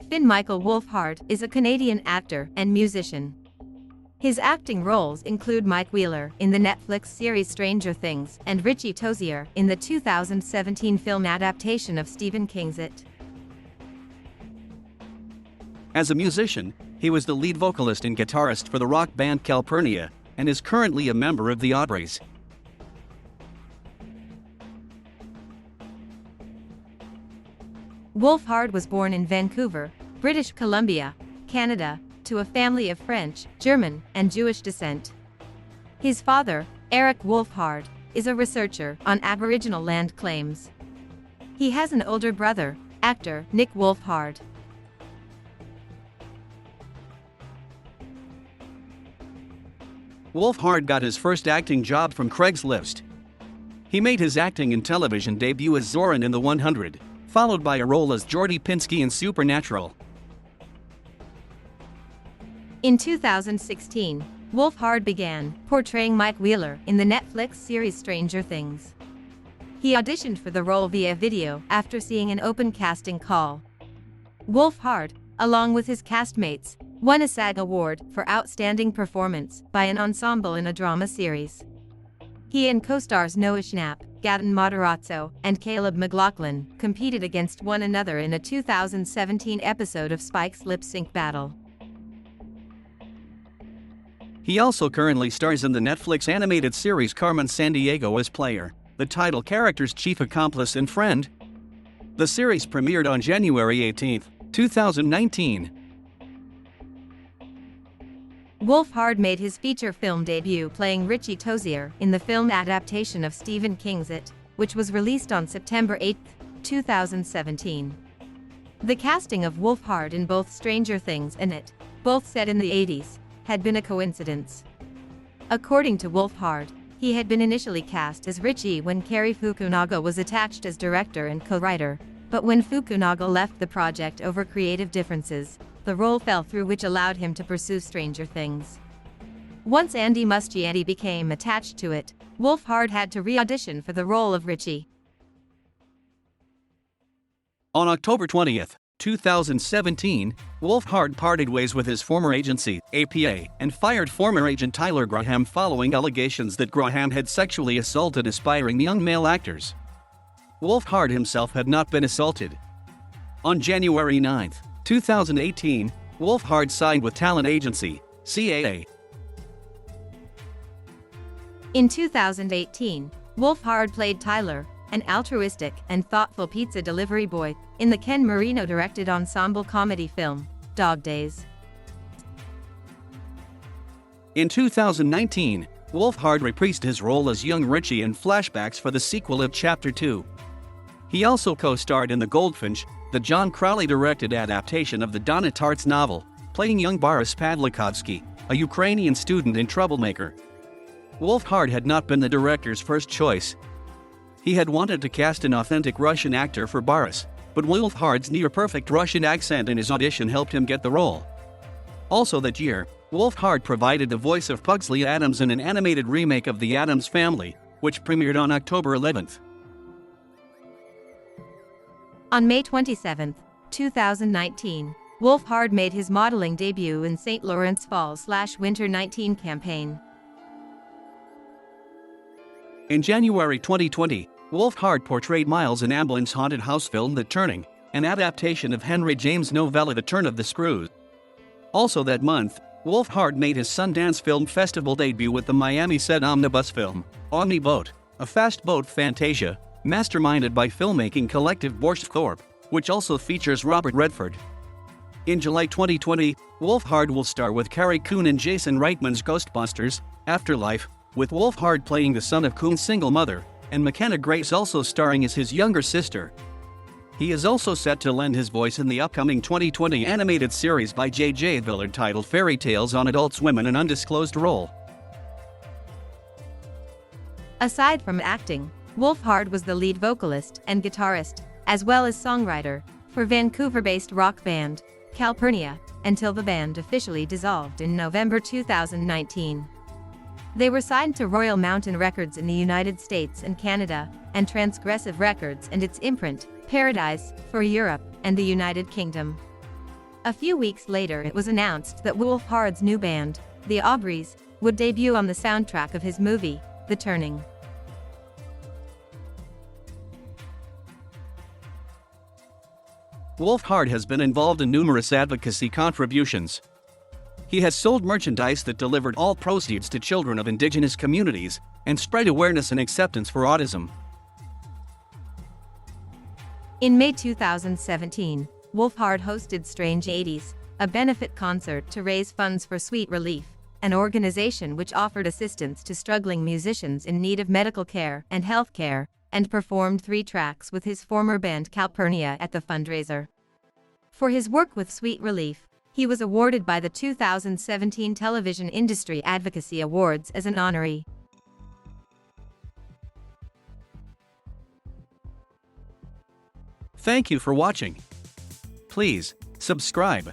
Finn-Michael Wolfhard is a Canadian actor and musician. His acting roles include Mike Wheeler in the Netflix series Stranger Things and Richie Tozier in the 2017 film adaptation of Stephen King's It. As a musician, he was the lead vocalist and guitarist for the rock band Calpurnia, and is currently a member of the Audreys. Wolfhard was born in Vancouver, British Columbia, Canada, to a family of French, German, and Jewish descent. His father, Eric Wolfhard, is a researcher on Aboriginal land claims. He has an older brother, actor Nick Wolfhard. Wolfhard got his first acting job from Craigslist. He made his acting and television debut as Zoran in The 100, followed by a role as Jordy Pinsky in Supernatural. In 2016, Wolfhard began portraying Mike Wheeler in the Netflix series Stranger Things. He auditioned for the role via video after seeing an open casting call. Wolfhard, along with his castmates, won a SAG Award for Outstanding Performance by an Ensemble in a Drama Series. He and co-stars Noah Schnapp, Gavin Matarazzo, and Caleb McLaughlin competed against one another in a 2017 episode of Spike's Lip Sync Battle. He also currently stars in the Netflix animated series Carmen Sandiego as Player, the title character's chief accomplice and friend. The series premiered on January 18, 2019. Wolfhard made his feature film debut playing Richie Tozier in the film adaptation of Stephen King's It, which was released on September 8, 2017. The casting of Wolfhard in both Stranger Things and It, both set in the 80s, had been a coincidence. According to Wolfhard, he had been initially cast as Richie when Cary Fukunaga was attached as director and co-writer, but when Fukunaga left the project over creative differences, the role fell through, which allowed him to pursue Stranger Things. Once Andy Muschietti became attached to it, Wolfhard had to re-audition for the role of Richie. On October 20, 2017, Wolfhard parted ways with his former agency, APA, and fired former agent Tyler Graham following allegations that Graham had sexually assaulted aspiring young male actors. Wolfhard himself had not been assaulted. On January 9, 2018, Wolfhard signed with talent agency, CAA. In 2018, Wolfhard played Tyler, an altruistic and thoughtful pizza delivery boy, in the Ken Marino-directed ensemble comedy film, Dog Days. In 2019, Wolfhard reprised his role as young Richie in flashbacks for the sequel of Chapter 2. He also co-starred in The Goldfinch, the John Crowley-directed adaptation of the Donna Tartt's novel, playing young Boris Padlakovsky, a Ukrainian student and troublemaker. Wolfhard had not been the director's first choice. He had wanted to cast an authentic Russian actor for Boris, but Wolfhard's near-perfect Russian accent in his audition helped him get the role. Also that year, Wolfhard provided the voice of Pugsley Addams in an animated remake of The Addams Family, which premiered on October 11. On May 27, 2019, Wolfhard made his modeling debut in St. Lawrence Fall/Winter 19 campaign. In January 2020, Wolfhard portrayed Miles in Amblin's haunted house film The Turning, an adaptation of Henry James' novella The Turn of the Screws. Also that month, Wolfhard made his Sundance Film Festival debut with the Miami-set omnibus film, Omniboat, a fast boat fantasia, masterminded by filmmaking collective Borscht Corp, which also features Robert Redford. In July 2020, Wolfhard will star with Carrie Coon in Jason Reitman's Ghostbusters, Afterlife, with Wolfhard playing the son of Coon's single mother, and McKenna Grace also starring as his younger sister. He is also set to lend his voice in the upcoming 2020 animated series by J.J. Villard titled Fairy Tales on Adult Swim in an undisclosed role. Aside from acting, Wolfhard was the lead vocalist and guitarist, as well as songwriter, for Vancouver-based rock band, Calpurnia, until the band officially dissolved in November 2019. They were signed to Royal Mountain Records in the United States and Canada, and Transgressive Records and its imprint, Paradise, for Europe and the United Kingdom. A few weeks later it was announced that Wolfhard's new band, the Aubreys, would debut on the soundtrack of his movie, The Turning. Wolfhard has been involved in numerous advocacy contributions. He has sold merchandise that delivered all proceeds to children of indigenous communities and spread awareness and acceptance for autism. In May 2017, Wolfhard hosted Strange 80s, a benefit concert to raise funds for Sweet Relief, an organization which offered assistance to struggling musicians in need of medical care and health care, and performed 3 tracks with his former band Calpurnia at the fundraiser. For his work with Sweet Relief, he was awarded by the 2017 Television Industry Advocacy Awards as an honoree. Thank you for watching. Please subscribe.